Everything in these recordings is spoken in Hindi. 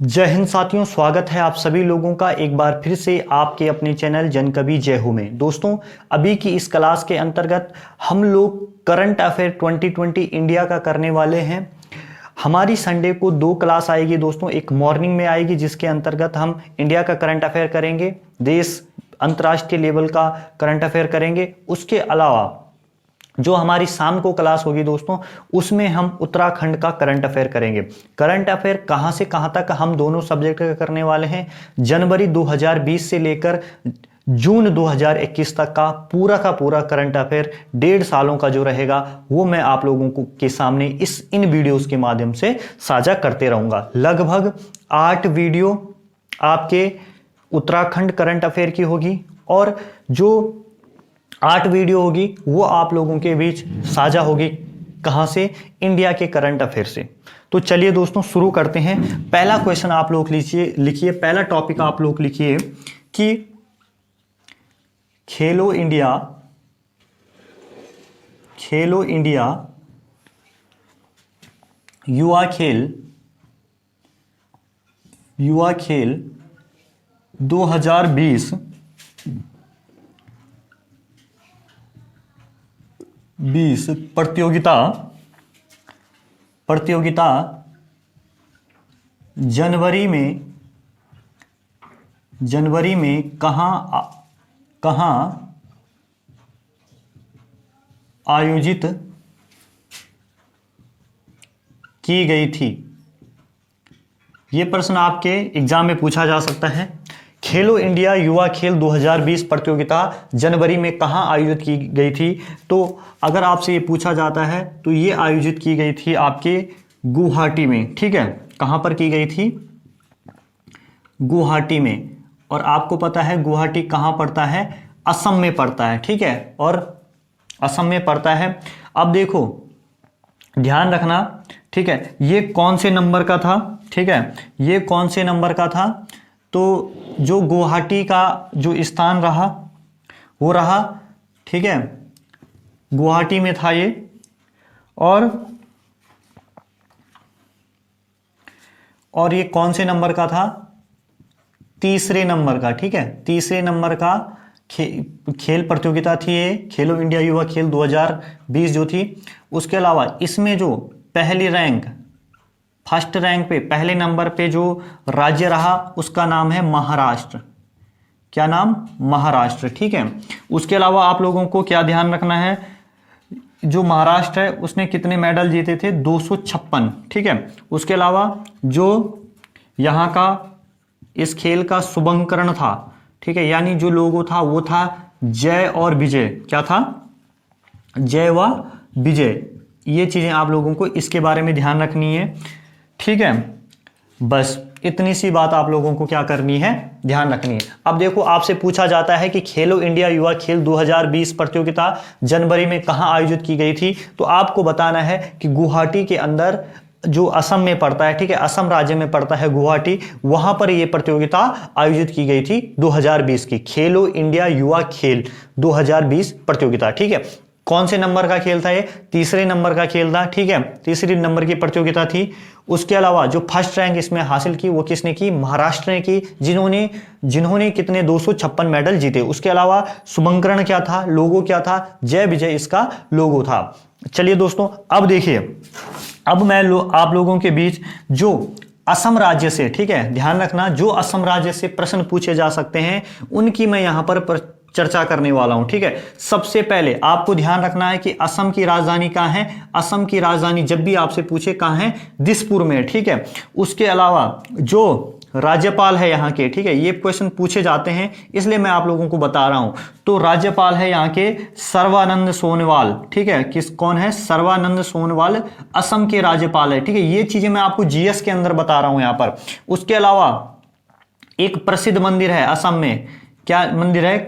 जय हिंद साथियों, स्वागत है आप सभी लोगों का एक बार फिर से आपके अपने चैनल जन कवि जय हो में। दोस्तों, अभी की इस क्लास के अंतर्गत हम लोग करंट अफेयर 2020 इंडिया का करने वाले हैं। हमारी संडे को 2 क्लास आएगी दोस्तों। एक मॉर्निंग में आएगी जिसके अंतर्गत हम इंडिया का करंट अफेयर करेंगे, देश अंतर्राष्ट्रीय लेवल का करंट अफेयर करेंगे। उसके अलावा जो हमारी शाम को क्लास होगी दोस्तों, उसमें हम उत्तराखंड का करंट अफेयर करेंगे। करंट अफेयर कहां से कहां तक हम दोनों सब्जेक्ट का करने वाले हैं। जनवरी 2020 से लेकर जून 2021 तक का पूरा करंट अफेयर 1.5 सालों का जो रहेगा वो मैं आप लोगों को के सामने इन वीडियोस के माध्यम से साझा करते रहूंगा। लगभग 8 वीडियो आपके उत्तराखंड करंट अफेयर की होगी और जो 8 वीडियो होगी वो आप लोगों के बीच साझा होगी। कहां से? इंडिया के करंट अफेयर से। तो चलिए दोस्तों शुरू करते हैं। पहला क्वेश्चन आप लोग लिखिए, पहला टॉपिक आप लोग लिखिए कि खेलो इंडिया युवा खेल 2020 प्रतियोगिता जनवरी में कहां आयोजित की गई थी। यह प्रश्न आपके एग्जाम में पूछा जा सकता है। खेलो इंडिया युवा खेल 2020 प्रतियोगिता जनवरी में कहां आयोजित की गई थी। तो अगर आपसे ये पूछा जाता है तो ये आयोजित की गई थी आपके गुवाहाटी में। ठीक है, कहां पर की गई थी? गुवाहाटी में। और आपको पता है गुवाहाटी कहां पड़ता है? असम में पड़ता है। ठीक है, और असम में पड़ता है। अब देखो, ध्यान रखना। ठीक है, ये कौन से नंबर का था? ठीक है, ये कौन से नंबर का था? तो जो गुवाहाटी का जो स्थान रहा वो रहा, ठीक है, गुवाहाटी में था ये। और ये कौन से नंबर का था? तीसरे नंबर का। ठीक है, तीसरे नंबर का खेल प्रतियोगिता थी ये, खेलो इंडिया युवा खेल 2020 जो थी। उसके अलावा इसमें जो पहली रैंक, फर्स्ट रैंक पे, पहले नंबर पे जो राज्य रहा उसका नाम है महाराष्ट्र। क्या नाम? महाराष्ट्र। ठीक है, उसके अलावा आप लोगों को क्या ध्यान रखना है, जो महाराष्ट्र है उसने कितने मेडल जीते थे? 256। ठीक है, उसके अलावा जो यहाँ का इस खेल का शुभंकरण था, ठीक है, यानी जो लोगो था वो था जय और विजय। क्या था? जय व विजय। ये चीजें आप लोगों को इसके बारे में ध्यान रखनी है। ठीक है, बस इतनी सी बात आप लोगों को क्या करनी है? ध्यान रखनी है। अब देखो, आपसे पूछा जाता है कि खेलो इंडिया युवा खेल 2020 प्रतियोगिता जनवरी में कहां आयोजित की गई थी। तो आपको बताना है कि गुवाहाटी के अंदर, जो असम में पड़ता है, ठीक है, असम राज्य में पड़ता है गुवाहाटी, वहां पर यह प्रतियोगिता आयोजित की गई थी 2020 की। खेलो इंडिया युवा खेल 2020 प्रतियोगिता। ठीक है, कौन से नंबर का खेल था ये? तीसरे नंबर का खेल था। ठीक है, तीसरी नंबर की प्रतियोगिता थी। उसके अलावा जो फर्स्ट रैंक इसमें हासिल की वो किसने की? महाराष्ट्र ने की, जिन्होंने कितने 256 मेडल जीते। उसके अलावा शुभंकरण क्या था? लोगो क्या था? जय विजय इसका लोगो था। चलिए दोस्तों, अब देखिए, अब मैं आप लोगों के बीच जो असम राज्य से, ठीक है, ध्यान रखना, जो असम राज्य से प्रश्न पूछे जा सकते हैं उनकी मैं यहां पर चर्चा करने वाला हूं। ठीक है, सबसे पहले आपको ध्यान रखना है कि असम की राजधानी कहां है। असम की राजधानी जब भी आपसे पूछे कहां है? दिसपुर में। ठीक है, उसके अलावा जो राज्यपाल है यहाँ के, ठीक है, ये क्वेश्चन पूछे जाते हैं इसलिए मैं आप लोगों को बता रहा हूं। तो राज्यपाल है यहाँ के सर्बानंद सोनोवाल। ठीक है, कौन है? सर्बानंद सोनोवाल असम के राज्यपाल है। ठीक है, ये चीजें मैं आपको जीएस के अंदर बता रहा हूं यहाँ पर। उसके अलावा एक प्रसिद्ध मंदिर है असम में। क्या मंदिर है?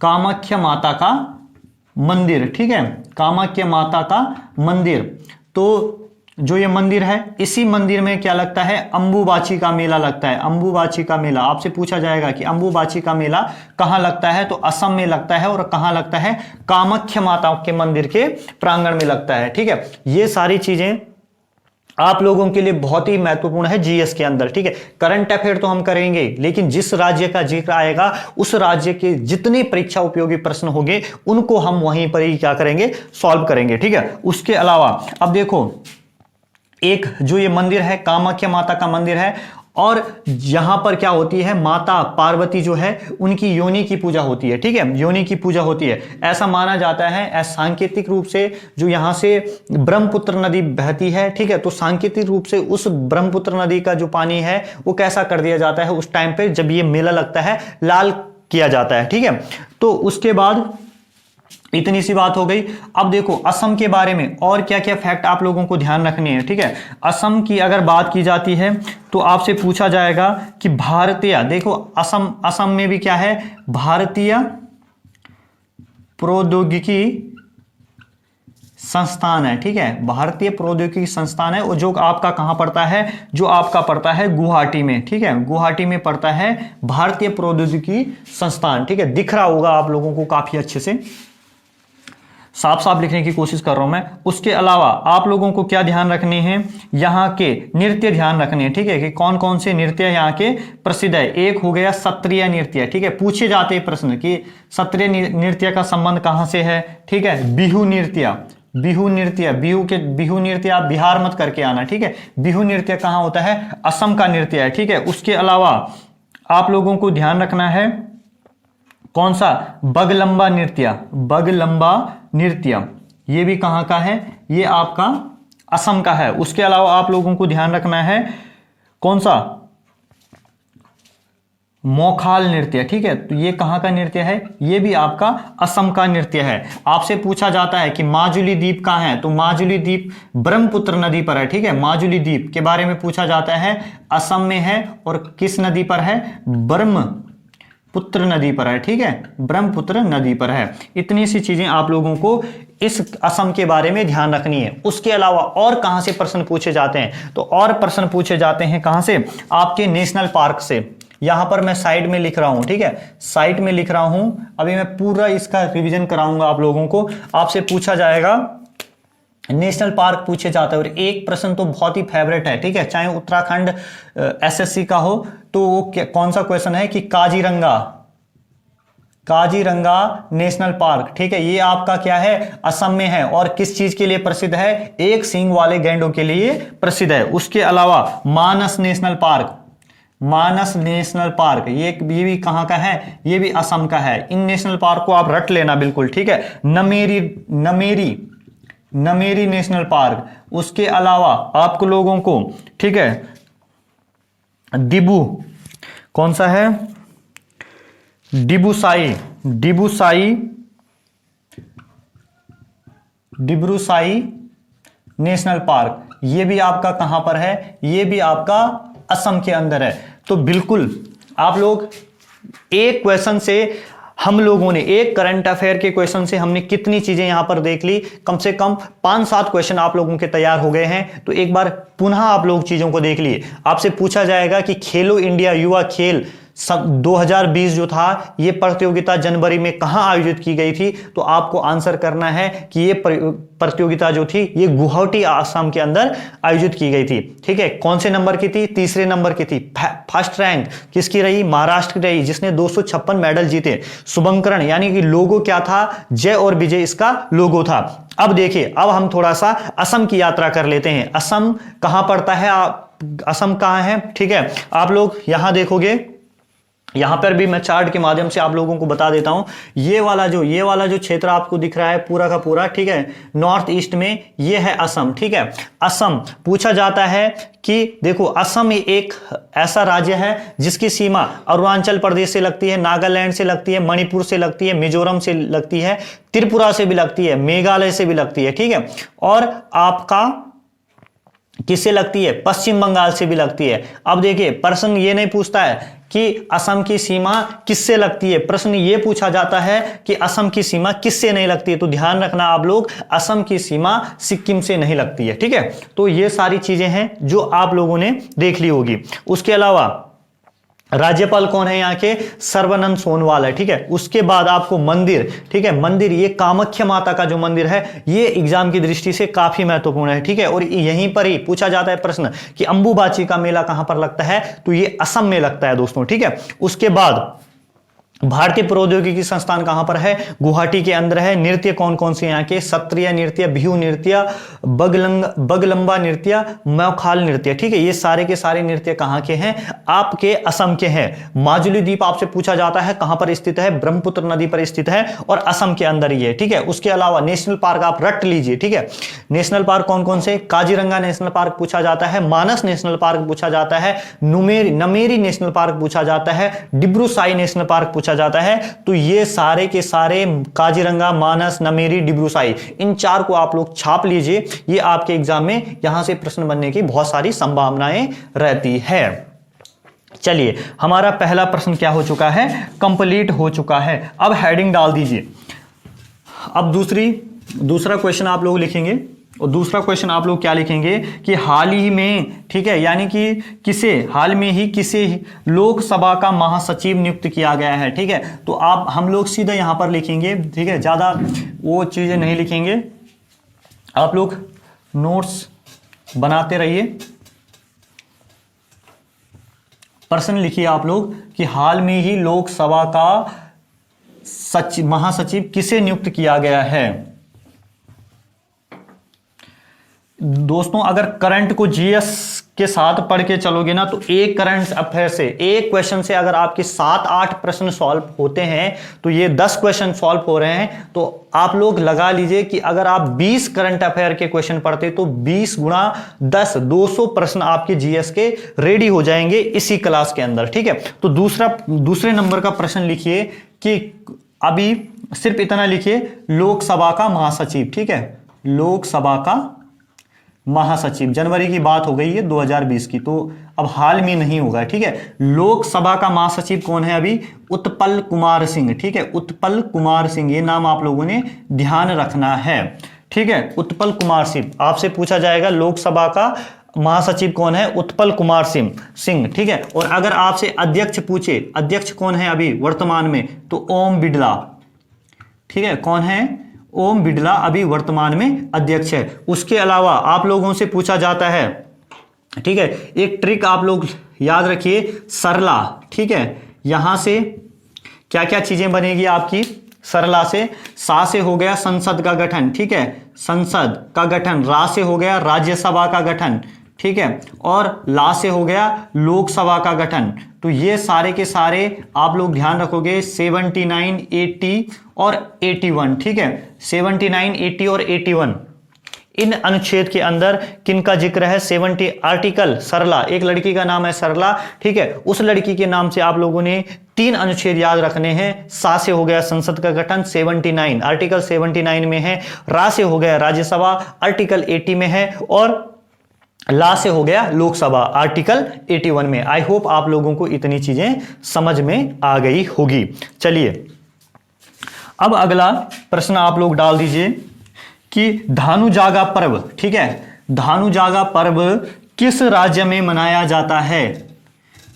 कामाख्या माता का मंदिर। ठीक है, कामाख्या माता का मंदिर। तो जो ये मंदिर है, इसी मंदिर में क्या लगता है? अंबुबाची का मेला लगता है। अंबुबाची का मेला आपसे पूछा जाएगा कि अंबुबाची का मेला कहां लगता है, तो असम में लगता है। और कहां लगता है? कामाख्या माता के मंदिर के प्रांगण में लगता है। ठीक है, ये सारी चीजें आप लोगों के लिए बहुत ही महत्वपूर्ण है जीएस के अंदर, ठीक है। करंट अफेयर तो हम करेंगे, लेकिन जिस राज्य का जिक्र आएगा उस राज्य के जितने परीक्षा उपयोगी प्रश्न होंगे उनको हम वहीं पर ही क्या करेंगे, सॉल्व करेंगे, ठीक है। उसके अलावा अब देखो, एक जो ये मंदिर है कामाख्या माता का मंदिर है, और यहां पर क्या होती है, माता पार्वती जो है उनकी योनि की पूजा होती है, ठीक है, योनि की पूजा होती है। ऐसा माना जाता है, सांकेतिक रूप से जो यहां से ब्रह्मपुत्र नदी बहती है, ठीक है, तो सांकेतिक रूप से उस ब्रह्मपुत्र नदी का जो पानी है वो कैसा कर दिया जाता है उस टाइम पे जब ये मेला लगता है, लाल किया जाता है, ठीक है। तो उसके बाद इतनी सी बात हो गई। अब देखो असम के बारे में और क्या क्या फैक्ट आप लोगों को ध्यान रखने हैं, ठीक है। असम की अगर बात की जाती है तो आपसे पूछा जाएगा कि भारतीय, देखो असम में भी क्या है, भारतीय प्रौद्योगिकी संस्थान है, ठीक है, भारतीय प्रौद्योगिकी संस्थान है, और जो आपका कहां पड़ता है, जो आपका पड़ता है गुवाहाटी में, ठीक है, गुवाहाटी में पड़ता है भारतीय प्रौद्योगिकी संस्थान, ठीक है। दिख रहा होगा आप लोगों को काफी अच्छे से, साफ साफ लिखने की कोशिश कर रहा हूं मैं। उसके अलावा आप लोगों को क्या ध्यान रखने हैं, यहाँ के नृत्य ध्यान रखने हैं, ठीक है, कि कौन कौन से नृत्य यहाँ के प्रसिद्ध है। एक हो गया सत्रिय नृत्य, ठीक है, पूछे जाते हैं प्रश्न कि सत्रिय नृत्य का संबंध कहां से है, ठीक है। बिहू नृत्य, बिहू नृत्य, बिहू नृत्य आप बिहार मत करके आना, ठीक है, बिहू नृत्य कहां होता है, असम का नृत्य है, ठीक है। उसके अलावा आप लोगों को ध्यान रखना है कौन सा, बगलंबा नृत्य, बगलंबा नृत्य, ये भी कहां का है, ये आपका असम का है। उसके अलावा आप लोगों को ध्यान रखना है कौन सा, मोखाल नृत्य, ठीक है, तो ये कहां का नृत्य है, ये भी आपका असम का नृत्य है। आपसे पूछा जाता है कि माजुली द्वीप कहां है, तो माजुली द्वीप ब्रह्मपुत्र नदी पर है, ठीक है, माजुली द्वीप के बारे में पूछा जाता है, असम में है, और किस नदी पर है, ब्रह्मपुत्र नदी पर है, ठीक है, ब्रह्मपुत्र नदी पर है। इतनी सी चीजें आप लोगों को इस असम के बारे में ध्यान रखनी है। उसके अलावा और कहां से प्रश्न पूछे जाते हैं, तो और प्रश्न पूछे जाते हैं कहां से, आपके नेशनल पार्क से। यहां पर मैं साइड में लिख रहा हूं, ठीक है, साइड में लिख रहा हूं, अभी मैं पूरा इसका रिवीजन कराऊंगा आप लोगों को। आपसे पूछा जाएगा नेशनल पार्क पूछे जाता है, और एक प्रश्न तो बहुत ही फेवरेट है, ठीक है, चाहे उत्तराखंड एसएससी का हो तो वो कौन सा क्वेश्चन है कि काजीरंगा नेशनल पार्क, ठीक है, ये आपका क्या है, असम में है, और किस चीज के लिए प्रसिद्ध है, एक सींग वाले गैंडों के लिए प्रसिद्ध है। उसके अलावा मानस नेशनल पार्क, मानस नेशनल पार्क ये भी कहां का है, ये भी असम का है। इन नेशनल पार्क को आप रट लेना बिल्कुल, ठीक है। नमेरी नेशनल पार्क, उसके अलावा आपको लोगों को, ठीक है, दिबू, कौन सा है, डिब्रूसाई नेशनल पार्क, ये भी आपका कहां पर है, ये भी आपका असम के अंदर है। तो बिल्कुल आप लोग एक क्वेश्चन से, हम लोगों ने एक करंट अफेयर के क्वेश्चन से हमने कितनी चीजें यहां पर देख ली, कम से कम 5-7 क्वेश्चन आप लोगों के तैयार हो गए हैं। तो एक बार पुनः आप लोग चीजों को देख लिए। आपसे पूछा जाएगा कि खेलो इंडिया युवा खेल 2020 जो था, ये प्रतियोगिता जनवरी में कहां आयोजित की गई थी, तो आपको आंसर करना है कि ये प्रतियोगिता जो थी ये गुवाहाटी असम के अंदर आयोजित की गई थी, ठीक है। कौन से नंबर की थी, तीसरे नंबर की थी। फर्स्ट रैंक किसकी रही, महाराष्ट्र की रही, जिसने 256 मेडल जीते। शुभंकरण यानी कि लोगो क्या था, जय और विजय इसका लोगो था। अब देखिए, अब हम थोड़ा सा असम की यात्रा कर लेते हैं। असम कहां पड़ता है, असम कहां है, ठीक है, आप लोग यहां देखोगे, यहां पर भी मैं चार्ट के माध्यम से आप लोगों को बता देता हूं। ये वाला जो क्षेत्र आपको दिख रहा है पूरा का पूरा, ठीक है, नॉर्थ ईस्ट में ये है असम, ठीक है। असम पूछा जाता है कि देखो, असम एक ऐसा राज्य है जिसकी सीमा अरुणाचल प्रदेश से लगती है, नागालैंड से लगती है, मणिपुर से लगती है, मिजोरम से लगती है, त्रिपुरा से भी लगती है, मेघालय से भी लगती है, ठीक है, और आपका किससे लगती है, पश्चिम बंगाल से भी लगती है। अब देखिए, प्रश्न ये नहीं पूछता है कि असम की सीमा किससे लगती है, प्रश्न ये पूछा जाता है कि असम की सीमा किससे नहीं लगती है। तो ध्यान रखना आप लोग, असम की सीमा सिक्किम से नहीं लगती है, ठीक है। तो ये सारी चीजें हैं जो आप लोगों ने देख ली होगी। उसके अलावा राज्यपाल कौन है यहाँ के? सर्बानंद सोनोवाल है, ठीक है। उसके बाद आपको मंदिर, ठीक है, मंदिर ये कामाख्या माता का जो मंदिर है ये एग्जाम की दृष्टि से काफी महत्वपूर्ण है, ठीक है। और यहीं पर ही पूछा जाता है प्रश्न कि अंबुबाची का मेला कहां पर लगता है, तो ये असम में लगता है दोस्तों, ठीक है। उसके बाद भारतीय प्रौद्योगिकी संस्थान कहां पर है? गुवाहाटी के अंदर है। नृत्य कौन कौन से यहाँ के? सत्रिय नृत्य, बिहू नृत्य, बगलंबा नृत्य, मौखाल नृत्य, ठीक है। ये सारे के सारे नृत्य कहां के हैं? आपके असम के हैं। माजुली द्वीप आपसे पूछा जाता है कहां पर स्थित है? ब्रह्मपुत्र नदी पर स्थित है और असम के अंदर ही है, ठीक है। उसके अलावा नेशनल पार्क आप रट लीजिए, ठीक है। नेशनल पार्क कौन कौन से? काजीरंगा नेशनल पार्क पूछा जाता है, मानस नेशनल पार्क पूछा जाता है, नमेरी नेशनल पार्क पूछा जाता है, डिब्रू साई नेशनल पार्क पूछा जाता है। तो ये सारे के सारे काजीरंगा, मानस, नमेरी, डिब्रू साई, इन चार को आप लोग छाप लीजिए। ये आपके एग्जाम में यहां से प्रश्न बनने की बहुत सारी संभावनाएं रहती है। चलिए, हमारा पहला प्रश्न क्या हो चुका है? कंप्लीट हो चुका है। अब हेडिंग डाल दीजिए। अब दूसरा क्वेश्चन आप लोग लिखेंगे, और दूसरा क्वेश्चन आप लोग क्या लिखेंगे कि हाल ही में, ठीक है, यानी कि हाल में ही किसे लोकसभा का महासचिव नियुक्त किया गया है, ठीक है। तो हम लोग सीधा यहां पर लिखेंगे, ठीक है, ज्यादा वो चीजें नहीं लिखेंगे। आप लोग नोट्स बनाते रहिए। प्रश्न लिखिए आप लोग कि हाल में ही लोकसभा का महासचिव किसे नियुक्त किया गया है। दोस्तों, अगर करंट को जीएस के साथ पढ़ के चलोगे ना, तो एक करंट अफेयर से, एक क्वेश्चन से अगर आपके 7-8 प्रश्न सॉल्व होते हैं, तो ये 10 क्वेश्चन सॉल्व हो रहे हैं। तो आप लोग लगा लीजिए कि अगर आप 20 करंट अफेयर के क्वेश्चन पढ़ते तो 20 गुणा 10 200 प्रश्न आपके जीएस के रेडी हो जाएंगे इसी क्लास के अंदर, ठीक है। तो दूसरे नंबर का प्रश्न लिखिए कि अभी सिर्फ इतना लिखिए, लोकसभा का महासचिव, ठीक है, लोकसभा का महासचिव। जनवरी की बात हो गई है 2020 की, तो अब हाल में नहीं होगा, ठीक है। लोकसभा का महासचिव कौन है अभी? उत्पल कुमार सिंह, ठीक है, उत्पल कुमार सिंह, ये नाम आप लोगों ने ध्यान रखना है, ठीक है। उत्पल कुमार सिंह आपसे पूछा जाएगा, लोकसभा का महासचिव कौन है? उत्पल कुमार सिंह, ठीक है। और अगर आपसे अध्यक्ष पूछे, अध्यक्ष कौन है अभी वर्तमान में? तो ओम बिड़ला, ठीक है, कौन है? ओम बिड़ला अभी वर्तमान में अध्यक्ष है। उसके अलावा आप लोगों से पूछा जाता है, ठीक है, एक ट्रिक आप लोग याद रखिए, सरला, ठीक है। यहां से क्या क्या चीजें बनेगी आपकी? सरला से, सा से हो गया संसद का गठन, ठीक है, संसद का गठन, रा से हो गया राज्यसभा का गठन, ठीक है, और ला से हो गया लोकसभा का गठन। तो ये सारे के सारे आप लोग ध्यान रखोगे, 79, 80 और 81, ठीक है, 79, 80 और 81 इन अनुच्छेद के अंदर किनका जिक्र है? 70 आर्टिकल सरला, एक लड़की का नाम है सरला, ठीक है, उस लड़की के नाम से आप लोगों ने 3 अनुच्छेद याद रखने हैं। सा से हो गया संसद का गठन, 79 आर्टिकल 79 में है, रा से हो गया राज्यसभा आर्टिकल 80 में है, और ला से हो गया लोकसभा आर्टिकल 81 में। आई होप आप लोगों को इतनी चीजें समझ में आ गई होगी। चलिए, अब अगला प्रश्न आप लोग डाल दीजिए कि धानुजागा पर्व, ठीक है, धानुजागा पर्व किस राज्य में मनाया जाता है?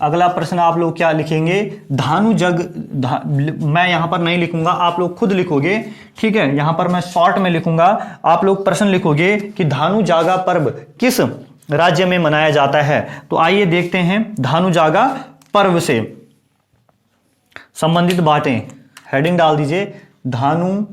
अगला प्रश्न आप लोग क्या लिखेंगे? मैं यहां पर नहीं लिखूंगा, आप लोग खुद लिखोगे, ठीक है। यहां पर मैं शॉर्ट में लिखूंगा, आप लोग प्रश्न लिखोगे कि धानुजागा पर्व किस राज्य में मनाया जाता है। तो आइए देखते हैं धानुजागा पर्व से संबंधित बातें। हेडिंग डाल दीजिए, धानुजागा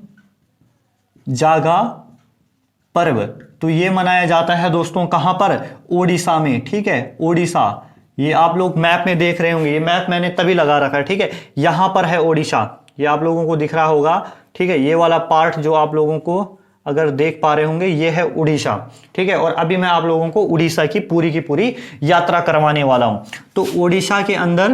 पर्व। तो ये मनाया जाता है दोस्तों कहां पर? ओडिशा में, ठीक है, ओडिशा। ये आप लोग मैप में देख रहे होंगे, ये मैप मैंने तभी लगा रखा है, ठीक है, यहां पर है ओडिशा, ये आप लोगों को दिख रहा होगा, ठीक है। ये वाला पार्ट जो आप लोगों को अगर देख पा रहे होंगे, ये है उड़ीसा, ठीक है। और अभी मैं आप लोगों को उड़ीसा की पूरी यात्रा करवाने वाला हूं। तो ओडिशा के अंदर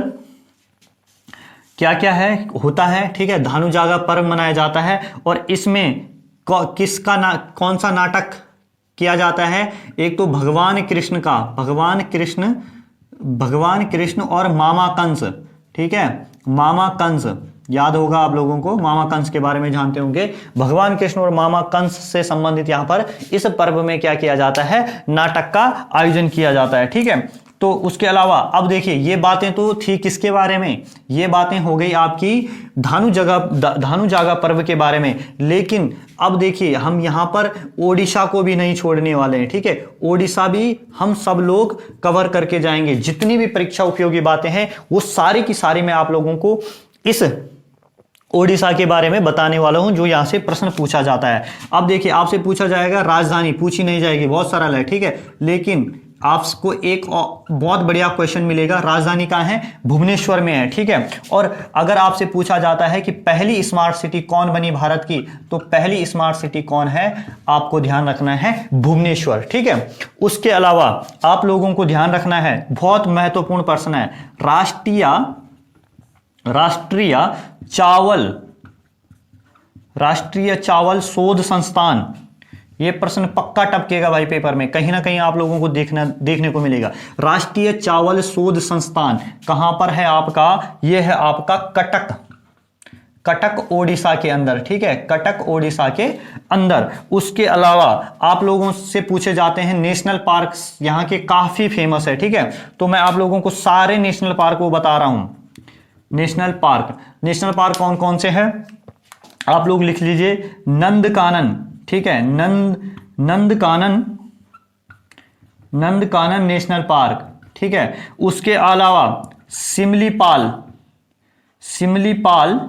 क्या क्या है होता है, ठीक है, धानुजागा पर्व मनाया जाता है। और इसमें कौन सा नाटक किया जाता है? एक तो भगवान कृष्ण का, भगवान कृष्ण और मामा कंस, ठीक है, मामा कंस याद होगा आप लोगों को, मामा कंस के बारे में जानते होंगे। भगवान कृष्ण और मामा कंस से संबंधित यहां पर इस पर्व में क्या किया जाता है? नाटक का आयोजन किया जाता है, ठीक है। तो उसके अलावा अब देखिए ये बातें तो थी किसके बारे में, ये बातें हो गई आपकी धानु जागा पर्व के बारे में। लेकिन अब देखिए हम यहां पर ओडिशा को भी नहीं छोड़ने वाले हैं, ठीक है। ओडिशा भी हम सब लोग कवर करके जाएंगे। जितनी भी परीक्षा उपयोगी बातें हैं वो सारी की सारी मैं आप लोगों को इस ओडिशा के बारे में बताने वाला हूं, जो यहां से प्रश्न पूछा जाता है। अब देखिए आपसे पूछा जाएगा राजधानी, पूछी नहीं जाएगी, बहुत सरल है, ठीक है। लेकिन आपको एक बहुत बढ़िया क्वेश्चन मिलेगा, राजधानी कहां है, भुवनेश्वर में है, ठीक है। और अगर आपसे पूछा जाता है कि पहली स्मार्ट सिटी कौन बनी भारत की, तो पहली स्मार्ट सिटी कौन है, आपको ध्यान रखना है भुवनेश्वर, ठीक है। उसके अलावा आप लोगों को ध्यान रखना है, बहुत महत्वपूर्ण प्रश्न है, राष्ट्रीय चावल शोध संस्थान। यह प्रश्न पक्का टपकेगा भाई पेपर में, कहीं ना कहीं आप लोगों को देखने को मिलेगा। राष्ट्रीय चावल शोध संस्थान कहां पर है आपका, यह है आपका कटक ओडिशा के अंदर, ठीक है, कटक ओडिशा के अंदर। उसके अलावा आप लोगों से पूछे जाते हैं नेशनल पार्क, यहां के काफी फेमस है, ठीक है। तो मैं आप लोगों को सारे नेशनल पार्क को बता रहा हूं। नेशनल पार्क कौन कौन से हैं, आप लोग लिख लीजिए, नंदकानन, ठीक है, नंदकानन नेशनल पार्क, ठीक है। उसके अलावा सिमलीपाल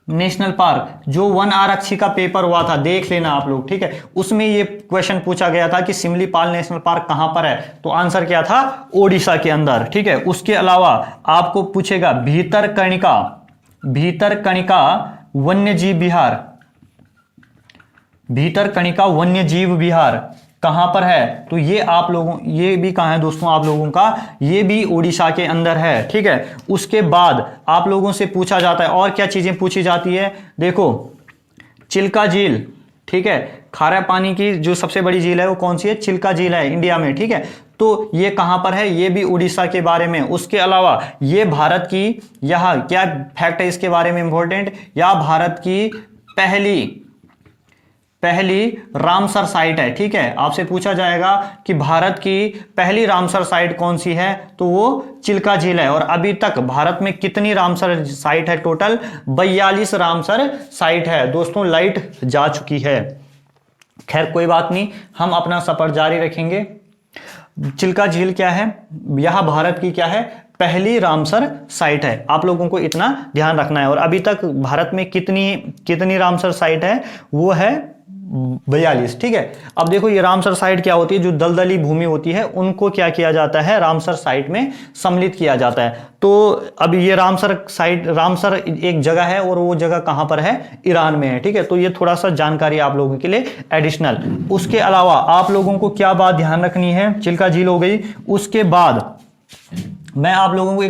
नेशनल पार्क, जो वन आरक्षी का पेपर हुआ था, देख लेना आप लोग, ठीक है। उसमें ये क्वेश्चन पूछा गया था कि सिमलीपाल नेशनल पार्क कहां पर है, तो आंसर क्या था, ओडिशा के अंदर, ठीक है। उसके अलावा आपको पूछेगा भीतरकनिका वन्यजीव विहार कहां पर है, तो ये भी कहां है दोस्तों, आप लोगों का ये भी ओडिशा के अंदर है, ठीक है। उसके बाद आप लोगों से पूछा जाता है, और क्या चीजें पूछी जाती है, देखो चिल्का झील, ठीक है, खारा पानी की जो सबसे बड़ी झील है वो कौन सी है, चिल्का झील है इंडिया में, ठीक है। तो ये कहां पर है, ये भी उड़ीसा के बारे में। उसके अलावा ये भारत की, यह क्या फैक्ट है इसके बारे में इंपॉर्टेंट, या भारत की पहली रामसर साइट है, ठीक है। आपसे पूछा जाएगा कि भारत की पहली रामसर साइट कौन सी है, तो वो चिल्का झील है। और अभी तक भारत में कितनी रामसर साइट है, टोटल 42 रामसर साइट है। दोस्तों लाइट जा चुकी है, खैर कोई बात नहीं, हम अपना सफर जारी रखेंगे। चिल्का झील क्या है, यह भारत की क्या है, पहली रामसर साइट है। आप लोगों को इतना ध्यान रखना है। और अभी तक भारत में कितनी रामसर साइट है, वो है 42, ठीक है। अब देखो ये रामसर साइट क्या होती है, जो दलदली भूमि होती है उनको क्या किया जाता है, रामसर साइट में सम्मिलित किया जाता है। तो अब ये रामसर एक जगह है, और वो जगह कहां पर है, ईरान में है, ठीक है। तो ये थोड़ा सा जानकारी आप लोगों के लिए एडिशनल। उसके अलावा आप लोगों को क्या बात ध्यान रखनी है, चिल्का झील हो गई। उसके बाद मैं आप लोगों को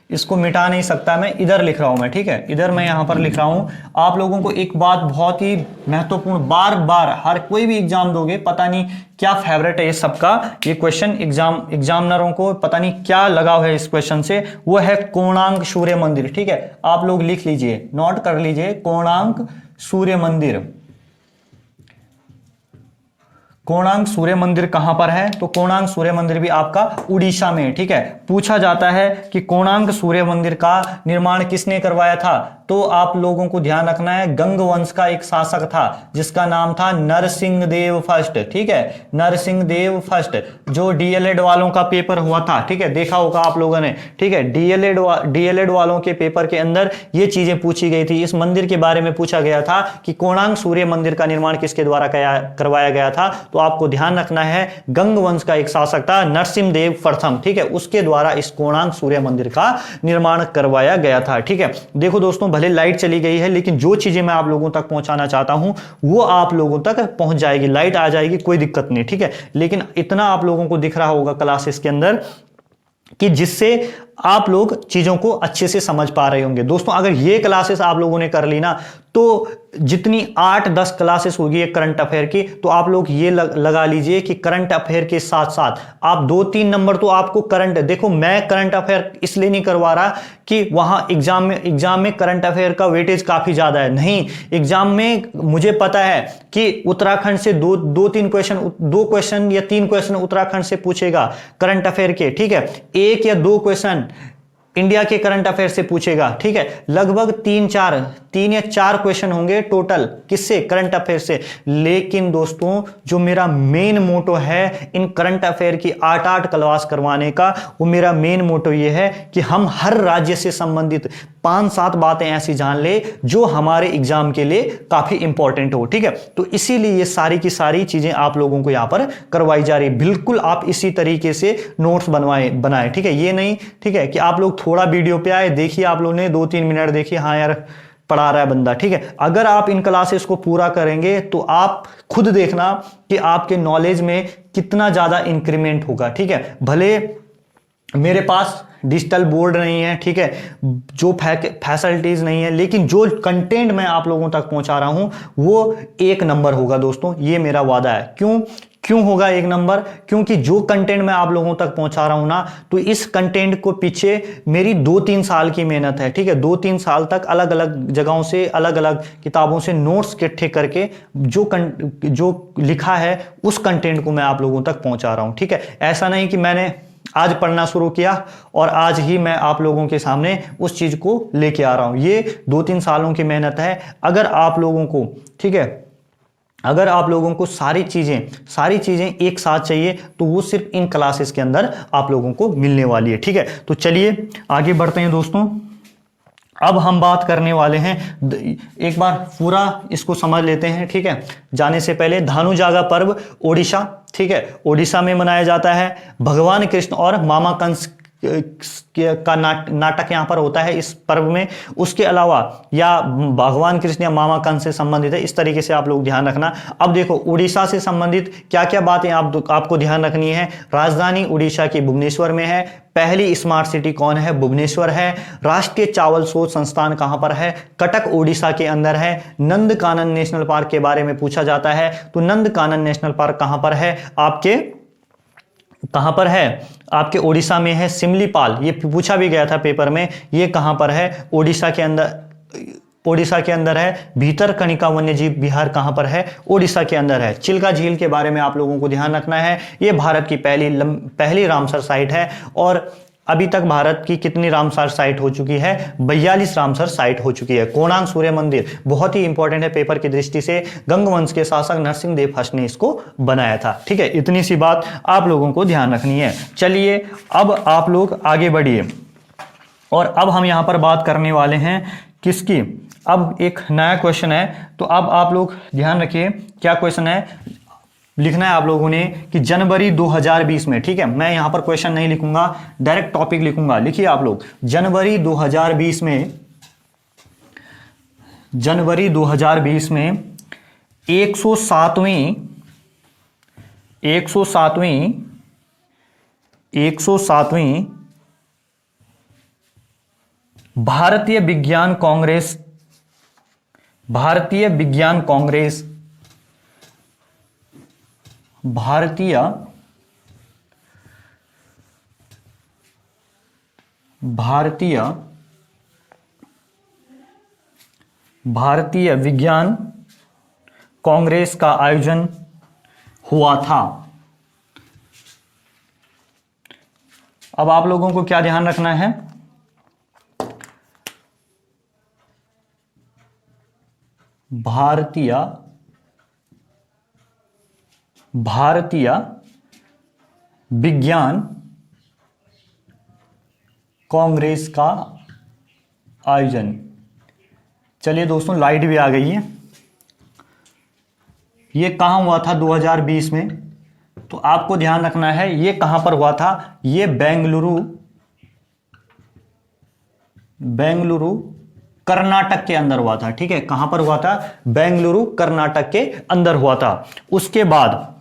इसको मिटा नहीं सकता, मैं इधर लिख रहा हूं मैं, ठीक है, इधर मैं यहां पर लिख रहा हूं। आप लोगों को एक बात बहुत ही महत्वपूर्ण, बार बार हर कोई भी एग्जाम दोगे, पता नहीं क्या फेवरेट है ये सबका, ये क्वेश्चन एग्जामिनरों को पता नहीं क्या लगाव है इस क्वेश्चन से, वो है कोणार्क सूर्य मंदिर, ठीक है। आप लोग लिख लीजिए, नोट कर लीजिए, कोणार्क सूर्य मंदिर कहां पर है, तो कोणार्क सूर्य मंदिर भी आपका उड़ीसा में है, ठीक है। पूछा जाता है कि कोणार्क सूर्य मंदिर का निर्माण किसने करवाया था, तो आप लोगों को ध्यान रखना है, गंग वंश का एक शासक था जिसका नाम था नरसिंहदेव फर्स्ट, ठीक है, नरसिंहदेव फर्स्ट, जो डीएलएड वालों का पेपर हुआ था, ठीक है, देखा होगा आप लोगों ने, ठीक है। डीएलएड वालों के पेपर के अंदर ये चीजें पूछी गई थी, इस मंदिर के बारे में पूछा गया था कि कोणार्क सूर्य मंदिर का निर्माण किसके द्वारा करवाया गया था, तो आपको ध्यान रखना है, गंग वंश का एक शासक था नरसिंहदेव प्रथम, ठीक है, उसके द्वारा इस कोणार्क सूर्य मंदिर का निर्माण करवाया गया था, ठीक है। देखो दोस्तों, भले लाइट चली गई है, लेकिन जो चीजें मैं आप लोगों तक पहुंचाना चाहता हूं वो आप लोगों तक पहुंच जाएगी। लाइट आ जाएगी, कोई दिक्कत नहीं, ठीक है, लेकिन इतना आप लोगों को दिख रहा होगा क्लासेस के अंदर कि जिससे आप लोग चीजों को अच्छे से समझ पा रहे होंगे। दोस्तों अगर ये क्लासेस आप लोगों ने कर ली ना, तो जितनी 8-10 क्लासेस होगी एक करंट अफेयर की, तो आप लोग ये लगा लीजिए कि करंट अफेयर के साथ साथ आप 2-3 नंबर तो आपको करंट, देखो मैं करंट अफेयर इसलिए नहीं करवा रहा कि वहां एग्जाम में करंट अफेयर का वेटेज काफी ज्यादा है, नहीं, एग्जाम में मुझे पता है कि उत्तराखंड से दो क्वेश्चन या 3 क्वेश्चन उत्तराखंड से पूछेगा करंट अफेयर के, ठीक है, 1 या 2 क्वेश्चन इंडिया के करंट अफेयर से पूछेगा, ठीक है, लगभग 3 या 4 क्वेश्चन होंगे टोटल, किससे, करंट अफेयर से। लेकिन दोस्तों जो मेरा मेन मोटो है इन करंट अफेयर की 8-8 क्लास करवाने का, वो मेरा मेन मोटो ये है कि हम हर राज्य से संबंधित 5-7 बातें ऐसी जान ले जो हमारे एग्जाम के लिए काफी इंपॉर्टेंट हो, ठीक है। तो इसीलिए ये सारी की सारी चीजें आप लोगों को यहां पर करवाई जा रही है। बिल्कुल आप इसी तरीके से नोट्स बनाए, ठीक है, ये नहीं, ठीक है, कि आप लोग थोड़ा वीडियो पे आए, देखिए आप लोगों ने 2-3 मिनट देखिए, हाँ यार पढ़ा रहा है बंदा, ठीक है। अगर आप इन क्लासेस को पूरा करेंगे तो आप खुद देखना कि आपके नॉलेज में कितना ज्यादा इंक्रीमेंट होगा, ठीक है। भले मेरे पास डिजिटल बोर्ड नहीं है, ठीक है, जो फैसिलिटीज नहीं है, लेकिन जो कंटेंट मैं आप लोगों तक पहुंचा रहा हूं वो 1 नंबर होगा दोस्तों, ये मेरा वादा है। क्यों होगा 1 नंबर? क्योंकि जो कंटेंट मैं आप लोगों तक पहुंचा रहा हूं ना, तो इस कंटेंट को पीछे मेरी 2-3 साल की मेहनत है, ठीक है। 2-3 साल तक अलग अलग जगहों से, अलग अलग किताबों से नोट्स इकट्ठे करके जो लिखा है उस कंटेंट को मैं आप लोगों तक पहुंचा रहा हूं, ठीक है। ऐसा नहीं कि मैंने आज पढ़ना शुरू किया और आज ही मैं आप लोगों के सामने उस चीज को लेके आ रहा हूं, ये 2-3 सालों की मेहनत है। अगर आप लोगों को, ठीक है, अगर आप लोगों को सारी चीजें एक साथ चाहिए तो वो सिर्फ इन क्लासेस के अंदर आप लोगों को मिलने वाली है, ठीक है। तो चलिए आगे बढ़ते हैं दोस्तों। अब हम बात करने वाले हैं, एक बार पूरा इसको समझ लेते हैं, ठीक है। जाने से पहले धानुजागा पर्व ओडिशा, ठीक है, ओडिशा में मनाया जाता है। भगवान कृष्ण और मामा कंस का नाटक यहां पर होता है इस पर्व में। उसके अलावा या भगवान कृष्ण या मामा कंस से संबंधित है, इस तरीके से आप लोग ध्यान रखना। अब देखो उड़ीसा से संबंधित क्या क्या बातें आपको ध्यान रखनी है। राजधानी उड़ीसा की भुवनेश्वर में है। पहली स्मार्ट सिटी कौन है? भुवनेश्वर है। राष्ट्रीय चावल शोध संस्थान कहां पर है? कटक ओडिशा के अंदर है। नंदकानन नेशनल पार्क के बारे में पूछा जाता है, तो नंदकानन नेशनल पार्क कहां पर है? कहां पर है? आपके ओडिशा में है। सिमलीपाल, ये पूछा भी गया था पेपर में, ये कहां पर है? ओडिशा के अंदर है। भीतरकनिका वन्यजीव विहार कहां पर है? ओडिशा के अंदर है। चिल्का झील के बारे में आप लोगों को ध्यान रखना है, ये भारत की पहली रामसर साइट है। और अभी तक भारत की कितनी रामसर साइट हो चुकी है? 42 रामसर साइट हो चुकी है। कोणार्क सूर्य मंदिर बहुत ही इंपॉर्टेंट है पेपर की दृष्टि से। गंगवंश के शासक नरसिंह देव फर्स्ट ने इसको बनाया था, ठीक है। इतनी सी बात आप लोगों को ध्यान रखनी है। चलिए अब आप लोग आगे बढ़िए, और अब हम यहां पर बात करने वाले हैं किसकी? अब एक नया क्वेश्चन है, तो अब आप लोग ध्यान रखिए क्या क्वेश्चन है। लिखना है आप लोगों ने कि जनवरी 2020 में, ठीक है, मैं यहां पर क्वेश्चन नहीं लिखूंगा, डायरेक्ट टॉपिक लिखूंगा। लिखिए आप लोग, जनवरी 2020 में 107वीं भारतीय विज्ञान कांग्रेस भारतीय विज्ञान कांग्रेस का आयोजन हुआ था। अब आप लोगों को क्या ध्यान रखना है? भारतीय विज्ञान कांग्रेस का आयोजन। चलिए दोस्तों, लाइट भी आ गई है। ये कहां हुआ था 2020 में? तो आपको ध्यान रखना है ये कहां पर हुआ था। ये बेंगलुरु कर्नाटक के अंदर हुआ था, ठीक है। कहां पर हुआ था? बेंगलुरु कर्नाटक के अंदर हुआ था। उसके बाद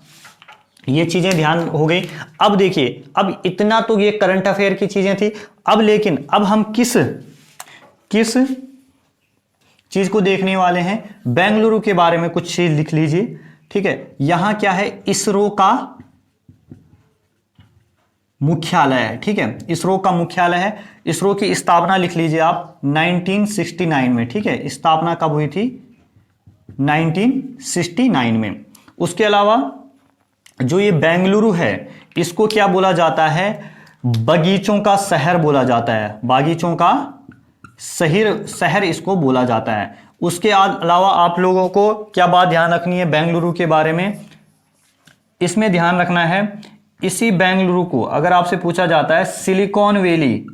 ये चीजें ध्यान हो गई। अब देखिए, अब इतना तो ये करंट अफेयर की चीजें थी। अब लेकिन अब हम किस चीज को देखने वाले हैं। बेंगलुरु के बारे में कुछ चीज लिख लीजिए, ठीक है। यहां क्या है, इसरो का मुख्यालय है, ठीक है, इसरो का मुख्यालय है। इसरो की स्थापना लिख लीजिए आप 1969 में, ठीक है। स्थापना कब हुई थी, 1969 में। उसके अलावा जो ये बेंगलुरु है इसको क्या बोला जाता है, बगीचों का शहर बोला जाता है, बागीचों का शहर इसको बोला जाता है। उसके अलावा आप लोगों को क्या बात ध्यान रखनी है बेंगलुरु के बारे में, इसमें ध्यान रखना है, इसी बेंगलुरु को अगर आपसे पूछा जाता है सिलिकॉन वैली,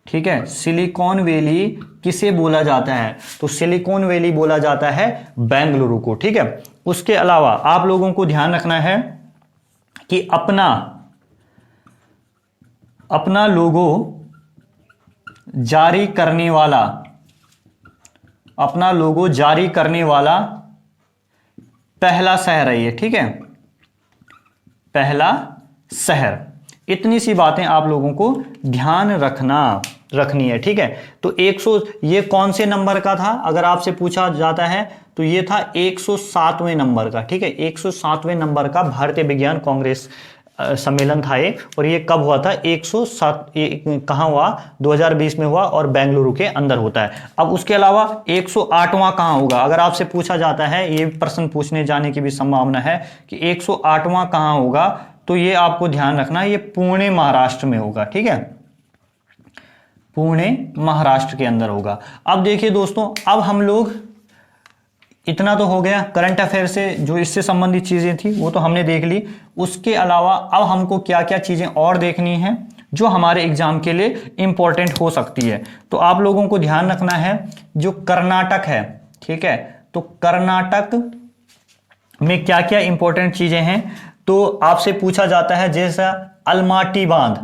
ठीक है, सिलिकॉन वैली किसे बोला जाता है, तो सिलिकॉन वैली बोला जाता है बेंगलुरु को, ठीक है। उसके अलावा आप लोगों को ध्यान रखना है कि अपना लोगो जारी करने वाला, अपना लोगो जारी करने वाला पहला शहर है ये, ठीक है, पहला शहर। इतनी सी बातें आप लोगों को ध्यान रखनी है, ठीक है। तो 100 ये कौन से नंबर का था अगर आपसे पूछा जाता है, तो ये था 107वें नंबर का, ठीक है, 107वें नंबर का भारतीय विज्ञान कांग्रेस सम्मेलन था ये। और ये कब हुआ था, 107 कहाँ हुआ, 2020 में हुआ और बेंगलुरु के अंदर होता है। अब उसके अलावा 108वां कहाँ होगा, अगर आपसे पूछा जाता है, ये प्रश्न पूछने जाने की भी संभावना है कि 108वां कहाँ होगा, तो ये आपको ध्यान रखना है, ये पुणे महाराष्ट्र में होगा, ठीक है, पुणे महाराष्ट्र के अंदर होगा। अब देखिए दोस्तों, अब हम लोग, इतना तो हो गया करंट अफेयर से जो इससे संबंधित चीजें थी वो तो हमने देख ली। उसके अलावा अब हमको क्या क्या चीजें और देखनी है जो हमारे एग्जाम के लिए इंपॉर्टेंट हो सकती है। तो आप लोगों को ध्यान रखना है, जो कर्नाटक है, ठीक है, तो कर्नाटक में क्या क्या इंपॉर्टेंट चीजें हैं, तो आपसे पूछा जाता है जैसा अलमाटी बांध,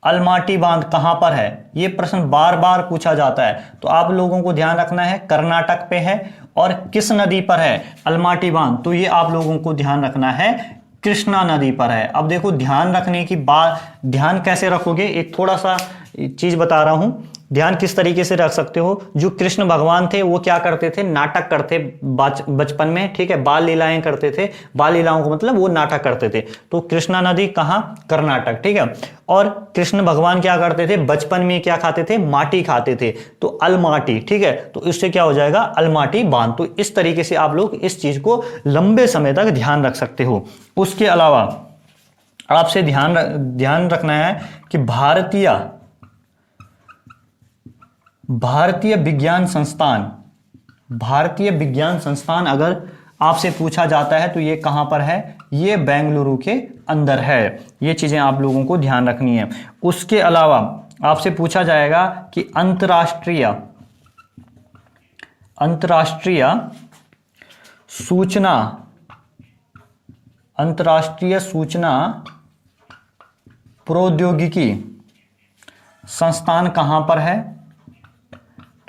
अलमाटी बांध कहां पर है, यह प्रश्न बार बार पूछा जाता है। तो आप लोगों को ध्यान रखना है कर्नाटक पे है और किस नदी पर है अलमाटी बांध, तो ये आप लोगों को ध्यान रखना है कृष्णा नदी पर है। अब देखो ध्यान रखने की बात, ध्यान कैसे रखोगे, एक थोड़ा सा चीज बता रहा हूं, ध्यान किस तरीके से रख सकते हो। जो कृष्ण भगवान थे वो क्या करते थे, नाटक करते बचपन में, ठीक है, बाल लीलाएं करते थे, बाल लीलाओं को मतलब वो नाटक करते थे। तो कृष्णा नदी कहाँ, कर्नाटक, ठीक है। और कृष्ण भगवान क्या करते थे, बचपन में क्या खाते थे, माटी खाते थे, तो अलमाटी, ठीक है, तो इससे क्या हो जाएगा अलमाटी बांध। तो इस तरीके से आप लोग इस चीज को लंबे समय तक ध्यान रख सकते हो। उसके अलावा आपसे ध्यान रखना है कि भारतीय विज्ञान संस्थान अगर आपसे पूछा जाता है तो ये कहां पर है, ये बेंगलुरु के अंदर है। ये चीजें आप लोगों को ध्यान रखनी है। उसके अलावा आपसे पूछा जाएगा कि अंतर्राष्ट्रीय सूचना प्रौद्योगिकी संस्थान कहां पर है,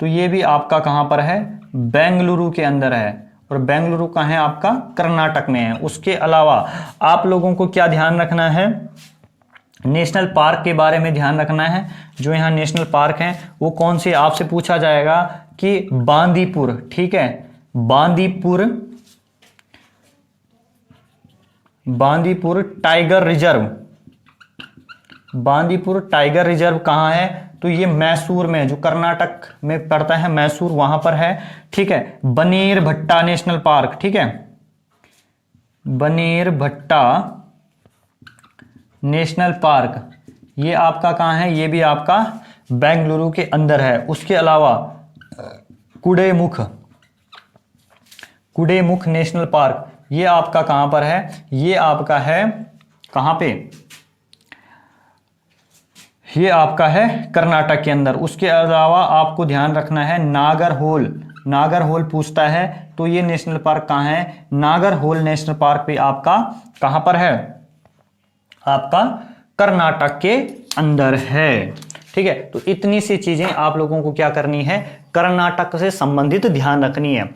तो ये भी आपका कहां पर है, बेंगलुरु के अंदर है। और बेंगलुरु कहां है आपका, कर्नाटक में है। उसके अलावा आप लोगों को क्या ध्यान रखना है, नेशनल पार्क के बारे में ध्यान रखना है। जो यहाँ नेशनल पार्क हैं वो कौन से, आपसे पूछा जाएगा कि बांदीपुर, ठीक है, बांदीपुर टाइगर रिजर्व कहाँ है, तो ये मैसूर में, जो कर्नाटक में पड़ता है, मैसूर वहां पर है, ठीक है। बनेरघट्टा नेशनल पार्क, ठीक है, बनेरघट्टा नेशनल पार्क ये आपका कहाँ है, ये भी आपका बेंगलुरु के अंदर है। उसके अलावा कुडेमुख नेशनल पार्क ये आपका कहां पर है, ये आपका है कहां पे, ये आपका है कर्नाटक के अंदर। उसके अलावा आपको ध्यान रखना है नागरहोल पूछता है, तो ये नेशनल पार्क कहां है, नागरहोल नेशनल पार्क भी आपका कहां पर है, आपका कर्नाटक के अंदर है, ठीक है। तो इतनी सी चीजें आप लोगों को क्या करनी है, कर्नाटक से संबंधित ध्यान रखनी है।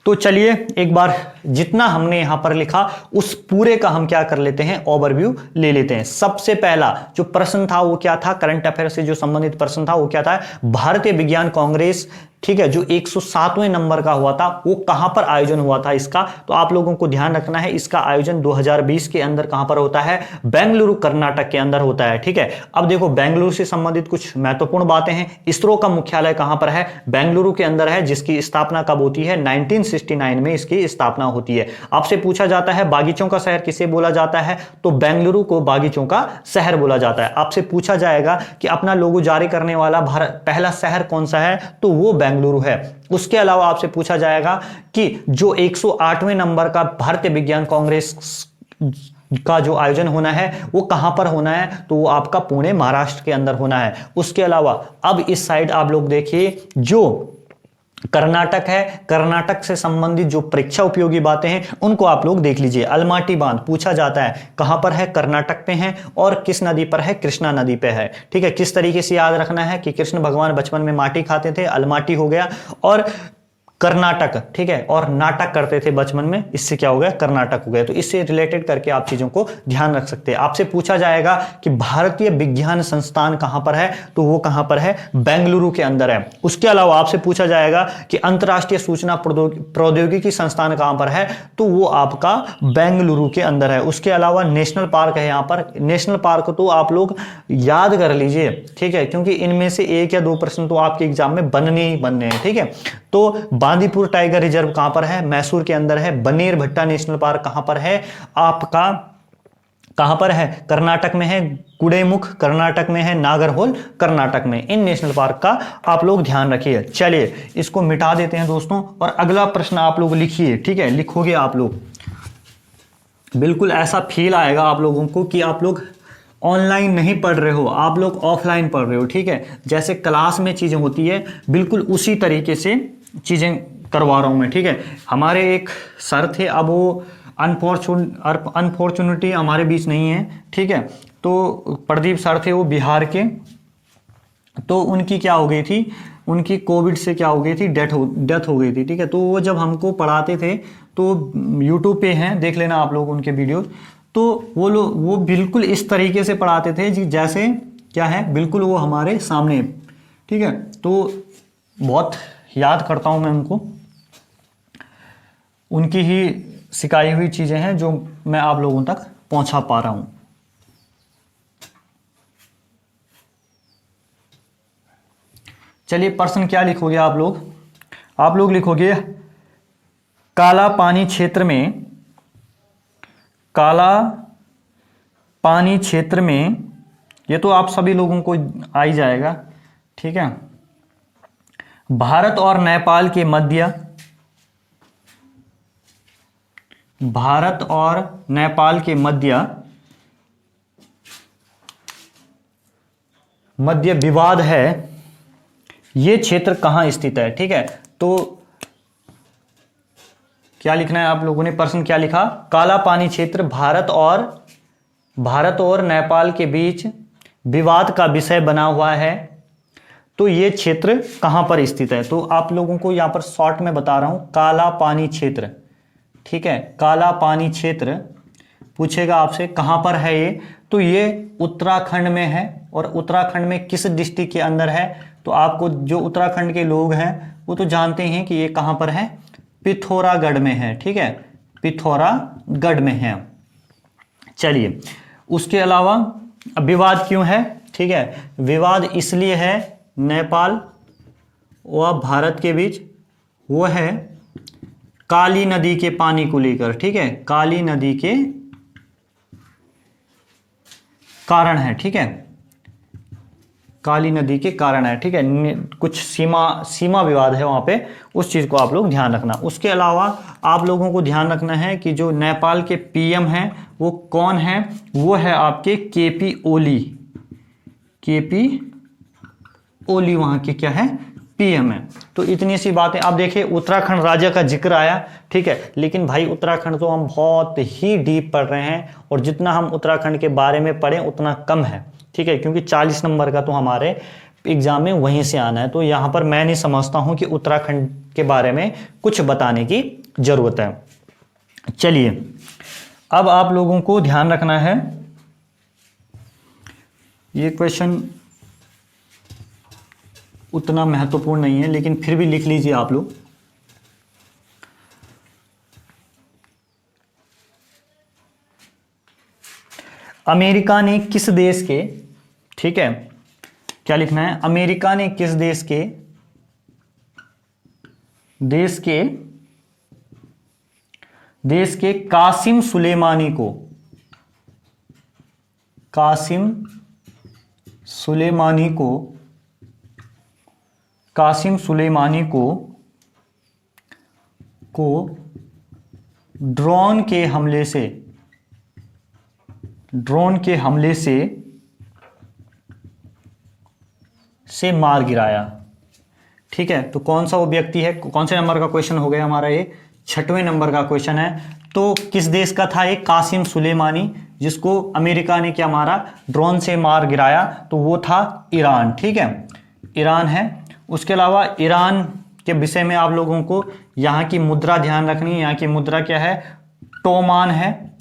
तो चलिए एक बार जितना हमने यहां पर लिखा उस पूरे का हम क्या कर लेते हैं, ओवरव्यू ले लेते हैं। सबसे पहला जो प्रश्न था वो क्या था, करंट अफेयर से जो संबंधित प्रश्न था वो क्या था, भारतीय विज्ञान कांग्रेस, ठीक है, जो 107वें नंबर का हुआ था वो कहां पर आयोजन हुआ था इसका। तो आप लोगों को ध्यान रखना है इसका आयोजन 2020 के अंदर कहां पर होता है, बेंगलुरु कर्नाटक के अंदर होता है, ठीक है। अब देखो बेंगलुरु से संबंधित कुछ महत्वपूर्ण बातें हैं। इसरो का मुख्यालय कहां पर है, बेंगलुरु के अंदर है, जिसकी स्थापना कब होती है, 1969 में इसकी स्थापना होती है। आपसे पूछा जाता है बागीचों का शहर किसे बोला जाता है, तो बेंगलुरु को बागीचों का शहर बोला जाता है। आपसे पूछा जाएगा कि अपना लोगो जारी करने वाला भारत पहला शहर कौन सा है, तो वो बेंगलुरु है। उसके अलावा आपसे पूछा जाएगा कि जो 108वें नंबर का भारतीय विज्ञान कांग्रेस का जो आयोजन होना है वो कहां पर होना है, तो वो आपका पुणे महाराष्ट्र के अंदर होना है। उसके अलावा अब इस साइड आप लोग देखिए जो कर्नाटक है, कर्नाटक से संबंधित जो परीक्षा उपयोगी बातें हैं उनको आप लोग देख लीजिए। अलमाटी बांध पूछा जाता है कहां पर है, कर्नाटक पे है और किस नदी पर है, कृष्णा नदी पे है, ठीक है। किस तरीके से याद रखना है कि कृष्ण भगवान बचपन में माटी खाते थे, अलमाटी हो गया, और कर्नाटक, ठीक है, और नाटक करते थे बचपन में, इससे क्या हो गया, कर्नाटक हो गया। तो इससे रिलेटेड करके आप चीजों को ध्यान रख सकते हैं। आपसे पूछा जाएगा कि भारतीय विज्ञान संस्थान कहां पर है, तो वो कहां पर है, बेंगलुरु के अंदर है। उसके अलावा आपसे पूछा जाएगा कि अंतरराष्ट्रीय सूचना प्रौद्योगिकी संस्थान कहां पर है, तो वो आपका बेंगलुरु के अंदर है। उसके अलावा नेशनल पार्क है यहाँ पर, नेशनल पार्क तो आप लोग याद कर लीजिए, ठीक है, क्योंकि इनमें से 1 या 2 प्रश्न तो आपके एग्जाम में बनने ही बनने हैं, ठीक है। तो बांदीपुर टाइगर रिजर्व कहां पर है, मैसूर के अंदर है। बनेर भट्टा नेशनल पार्क कहां पर है, आपका कहां पर है, कर्नाटक में है। कुडेमुख कर्नाटक में है, नागरहोल कर्नाटक में। इन नेशनल पार्क का आप लोग ध्यान रखिए। चलिए इसको मिटा देते हैं दोस्तों, और अगला प्रश्न आप लोग लिखिए, ठीक है, लिखोगे आप लोग, बिल्कुल ऐसा फील आएगा आप लोगों को कि आप लोग ऑनलाइन नहीं पढ़ रहे हो, आप लोग ऑफलाइन पढ़ रहे हो, ठीक है। जैसे क्लास में चीजें होती है बिल्कुल उसी तरीके से चीजें करवा रहा हूं मैं, ठीक है। हमारे एक सर थे, अब वो अनफॉर्चुनेटली हमारे बीच नहीं है, ठीक है। तो प्रदीप सर थे, वो बिहार के, तो उनकी क्या हो गई थी, उनकी कोविड से क्या हो गई थी, डेथ हो गई थी, ठीक है। तो वो जब हमको पढ़ाते थे तो यूट्यूब पे हैं, देख लेना आप लोग उनके वीडियो। तो वो बिल्कुल इस तरीके से पढ़ाते थे जी, जैसे क्या है, बिल्कुल वो हमारे सामने, ठीक है। तो बहुत याद करता हूं मैं उनको, उनकी ही सिखाई हुई चीजें हैं जो मैं आप लोगों तक पहुंचा पा रहा हूं। चलिए प्रश्न क्या लिखोगे आप लोग लिखोगे काला पानी क्षेत्र में, ये तो आप सभी लोगों को आ ही जाएगा, ठीक है। भारत और नेपाल के मध्य विवाद है, ये क्षेत्र कहां स्थित है, ठीक है। तो क्या लिखना है आप लोगों ने, प्रश्न क्या लिखा, काला पानी क्षेत्र भारत और नेपाल के बीच विवाद का विषय बना हुआ है, तो ये क्षेत्र कहां पर स्थित है। तो आप लोगों को यहां पर शॉर्ट में बता रहा हूं, काला पानी क्षेत्र, ठीक है, काला पानी क्षेत्र पूछेगा आपसे कहां पर है ये, तो ये उत्तराखंड में है। और उत्तराखंड में किस डिस्ट्रिक्ट के अंदर है, तो आपको जो उत्तराखंड के लोग हैं वो तो जानते हैं कि ये कहां पर है, पिथौरागढ़ में है, ठीक है, पिथौरागढ़ में है। चलिए उसके अलावा विवाद क्यों है, ठीक है, विवाद इसलिए है नेपाल व भारत के बीच, वो है काली नदी के पानी को लेकर, ठीक है, काली नदी के कारण है, ठीक है, काली नदी के कारण है, ठीक है। कुछ सीमा विवाद है वहां पे, उस चीज को आप लोग ध्यान रखना। उसके अलावा आप लोगों को ध्यान रखना है कि जो नेपाल के पीएम हैं वो कौन है, वो है आपके केपी ओली वहां के क्या है, पीएम है। तो इतनी सी बातें। आप देखिए उत्तराखंड राज्य का जिक्र आया, ठीक है, लेकिन भाई उत्तराखंड तो हम बहुत ही डीप पढ़ रहे हैं, और जितना हम उत्तराखंड के बारे में पढ़ें उतना कम है, ठीक है, क्योंकि 40 नंबर का तो हमारे एग्जाम में वहीं से आना है। तो यहां पर मैं नहीं समझता हूं कि उत्तराखंड के बारे में कुछ बताने की जरूरत है। चलिए, अब आप लोगों को ध्यान रखना है, ये क्वेश्चन उतना महत्वपूर्ण नहीं है लेकिन फिर भी लिख लीजिए आप लोग। अमेरिका ने किस देश के, ठीक है, क्या लिखना है, अमेरिका ने किस देश के कासिम सुलेमानी को, कासिम सुलेमानी को ड्रोन के हमले से मार गिराया। ठीक है, तो कौन सा वो व्यक्ति है, कौन से नंबर का क्वेश्चन हो गया हमारा, ये 6वें नंबर का क्वेश्चन है। तो किस देश का था ये कासिम सुलेमानी, जिसको अमेरिका ने क्या मारा, ड्रोन से मार गिराया, तो वो था ईरान। ठीक है, ईरान है। उसके अलावा ईरान के विषय में आप लोगों को यहाँ की मुद्रा ध्यान रखनी है। यहाँ की मुद्रा क्या है, टोमान है।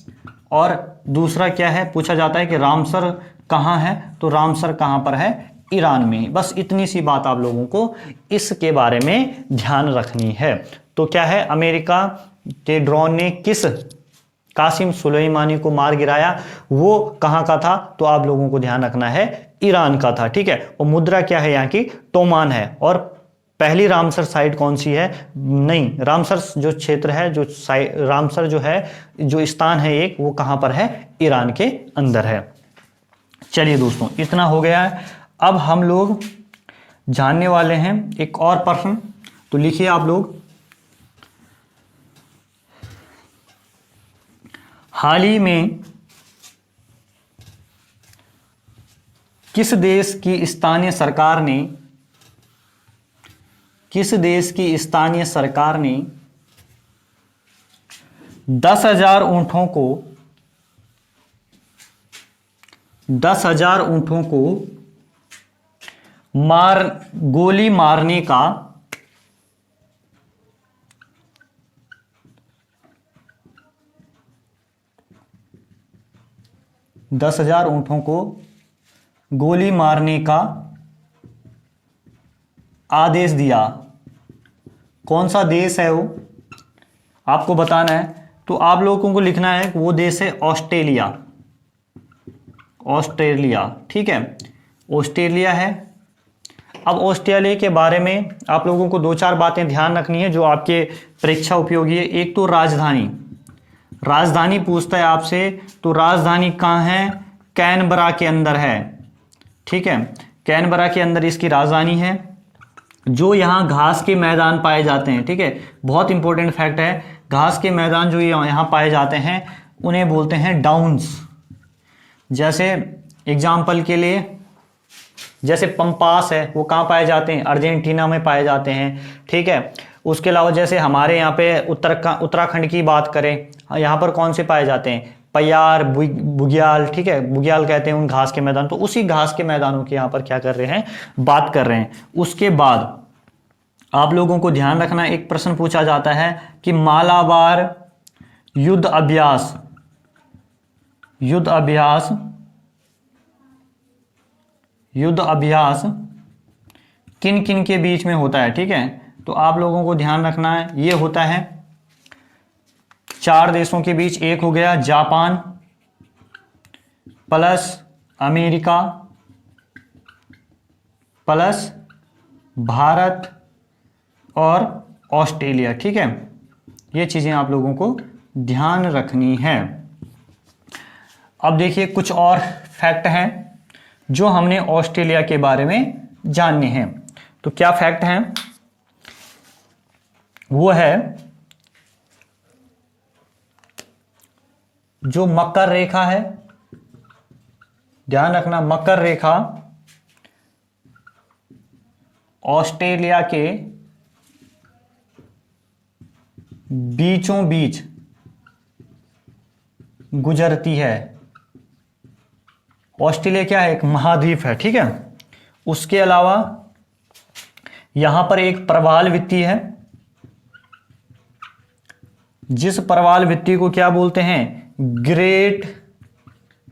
और दूसरा क्या है, पूछा जाता है कि रामसर कहाँ है, तो रामसर कहाँ पर है, ईरान में। बस इतनी सी बात आप लोगों को इसके बारे में ध्यान रखनी है। तो क्या है, अमेरिका के ड्रोन ने किस कासिम सुलेमानी को मार गिराया, वो कहाँ का था, तो आप लोगों को ध्यान रखना है ईरान का था। ठीक है, और मुद्रा क्या है यहाँ की, टोमान है। और पहली रामसर साइट कौन सी है, नहीं, रामसर जो क्षेत्र है, जो रामसर जो है, जो स्थान है एक, वो कहाँ पर है, ईरान के अंदर है। चलिए दोस्तों, इतना हो गया है। अब हम लोग जानने वाले हैं एक और प्रश्न, तो लिखिए आप लोग, हाल ही में किस देश की स्थानीय सरकार ने 10,000 ऊंटों को गोली मारने का 10,000 ऊंटों को गोली मारने का आदेश दिया। कौन सा देश है वो, आपको बताना है। तो आप लोगों को लिखना है, वो देश है ऑस्ट्रेलिया। ठीक है, ऑस्ट्रेलिया है। अब ऑस्ट्रेलिया के बारे में आप लोगों को 2-4 बातें ध्यान रखनी है जो आपके परीक्षा उपयोगी है। एक तो राजधानी पूछता है आपसे, तो राजधानी कहाँ है, कैनबरा के अंदर है। ठीक है, कैनबरा के अंदर इसकी राजधानी है। जो यहाँ घास के मैदान पाए जाते हैं, ठीक है, बहुत इंपॉर्टेंट फैक्ट है, घास के मैदान जो यहाँ पाए जाते हैं उन्हें बोलते हैं डाउन्स। जैसे एग्जाम्पल के लिए, जैसे पंपास है, वो कहाँ पाए जाते हैं, अर्जेंटीना में पाए जाते हैं। ठीक है, उसके अलावा जैसे हमारे यहाँ पे उत्तराखंड की बात करें, यहाँ पर कौन से पाए जाते हैं, पयार, बुग्याल। ठीक है, बुग्याल कहते हैं उन घास के मैदान, तो उसी घास के मैदानों की यहाँ पर क्या कर रहे हैं, बात कर रहे हैं। उसके बाद आप लोगों को ध्यान रखना, एक प्रश्न पूछा जाता है कि मालाबार युद्ध अभ्यास किन किन के बीच में होता है। ठीक है, तो आप लोगों को ध्यान रखना है, ये होता है 4 देशों के बीच। एक हो गया Japan plus America plus Bharat और ऑस्ट्रेलिया। ठीक है, ये चीजें आप लोगों को ध्यान रखनी है। अब देखिए, कुछ और फैक्ट हैं जो हमने ऑस्ट्रेलिया के बारे में जानने हैं। तो क्या फैक्ट हैं, वो है जो मकर रेखा है, ध्यान रखना, मकर रेखा ऑस्ट्रेलिया के बीचों बीच गुजरती है। ऑस्ट्रेलिया क्या है, एक महाद्वीप है। ठीक है, उसके अलावा यहां पर एक प्रवाल वित्ती है, जिस प्रवाल भित्ति को क्या बोलते हैं, ग्रेट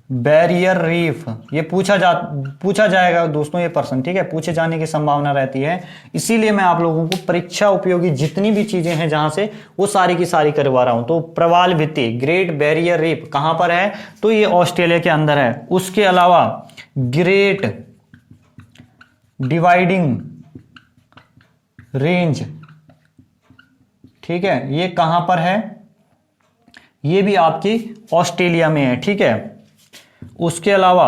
बैरियर रीफ। ये पूछा जाएगा दोस्तों ये प्रश्न, ठीक है, पूछे जाने की संभावना रहती है। इसीलिए मैं आप लोगों को परीक्षा उपयोगी जितनी भी चीजें हैं जहां से, वो सारी की सारी करवा रहा हूं। तो प्रवाल भित्ति ग्रेट बैरियर रीफ कहां पर है, तो ये ऑस्ट्रेलिया के अंदर है। उसके अलावा ग्रेट डिवाइडिंग रेंज, ठीक है, ये कहां पर है, ये भी आपकी ऑस्ट्रेलिया में है, ठीक है। उसके अलावा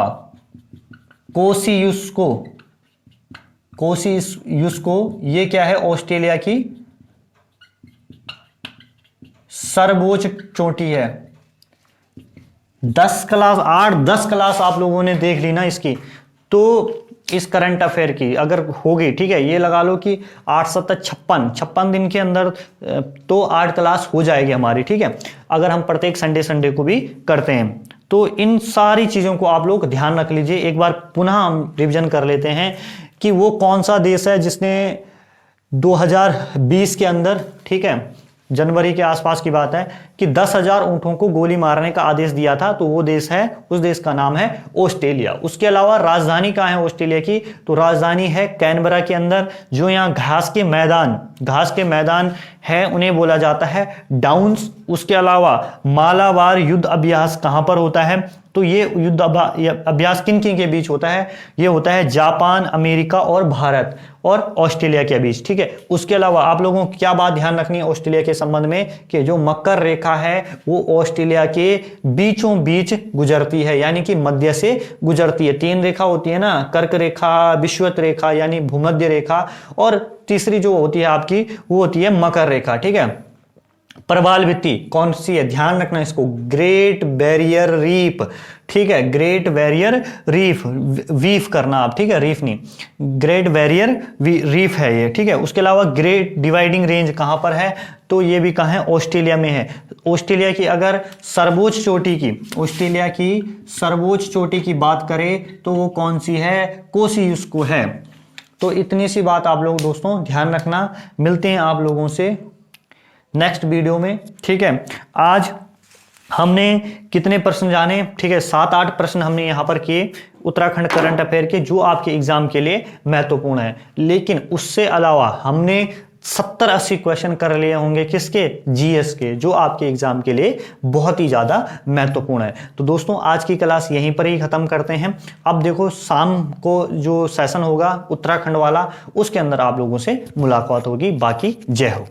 कोसियुस्को ये क्या है, ऑस्ट्रेलिया की सर्वोच्च चोटी है। 10 क्लास आप लोगों ने देख ली ना इसकी, तो इस करंट अफेयर की अगर होगी, ठीक है, ये लगा लो कि 8 7 56 दिन के अंदर तो 8 क्लास हो जाएगी हमारी, ठीक है, अगर हम प्रत्येक संडे को भी करते हैं। तो इन सारी चीजों को आप लोग ध्यान रख लीजिए। एक बार पुनः हम रिवीजन कर लेते हैं कि वो कौन सा देश है जिसने 2020 के अंदर, ठीक है, जनवरी के आसपास की बात है, कि 10,000 ऊंटों को गोली मारने का आदेश दिया था। तो वो देश है, उस देश का नाम है ऑस्ट्रेलिया। उसके अलावा राजधानी कहां है ऑस्ट्रेलिया की, तो राजधानी है कैनबरा के अंदर। जो यहाँ घास के मैदान है उन्हें बोला जाता है डाउन्स। उसके अलावा मालाबार युद्ध अभ्यास कहां पर होता है, तो ये युद्ध अभ्यास किन के बीच होता है, ये होता है जापान, अमेरिका और भारत और ऑस्ट्रेलिया के बीच, ठीक है। उसके अलावा आप लोगों को क्या बात ध्यान रखनी है ऑस्ट्रेलिया के संबंध में, कि जो मकर रेखा है वो ऑस्ट्रेलिया के बीचों बीच गुजरती है, यानी कि मध्य से गुजरती है। 3 रेखा होती है ना, कर्क रेखा, विषुवत रेखा यानी भूमध्य रेखा, और तीसरी जो होती है आपकी वो होती है मकर रेखा, ठीक है। प्रवाल भित्ति कौन सी है, ध्यान रखना इसको, ग्रेट बैरियर रीफ, ठीक है, ग्रेट बैरियर रीफ, वीफ करना आप, ठीक है, रीफ नहीं, ग्रेट बैरियर रीफ है ये, ठीक है। उसके अलावा ग्रेट डिवाइडिंग रेंज कहां पर है, तो ये भी कहां है, ऑस्ट्रेलिया में है। ऑस्ट्रेलिया की अगर सर्वोच्च चोटी की बात करें तो वो कौन सी है, कोसियुस्को है। तो इतनी सी बात आप लोग दोस्तों ध्यान रखना। मिलते हैं आप लोगों से नेक्स्ट वीडियो में, ठीक है। आज हमने कितने प्रश्न जाने, ठीक है, 7-8 प्रश्न हमने यहां पर किए उत्तराखंड करंट अफेयर के, जो आपके एग्जाम के लिए महत्वपूर्ण है। लेकिन उससे अलावा हमने 70-80 क्वेश्चन कर लिए होंगे, किसके, जीएस के, जो आपके एग्जाम के लिए बहुत ही ज्यादा महत्वपूर्ण है। तो दोस्तों आज की क्लास यहीं पर ही खत्म करते हैं। अब देखो शाम को जो सेशन होगा उत्तराखंड वाला, उसके अंदर आप लोगों से मुलाकात होगी। बाकी जय हो।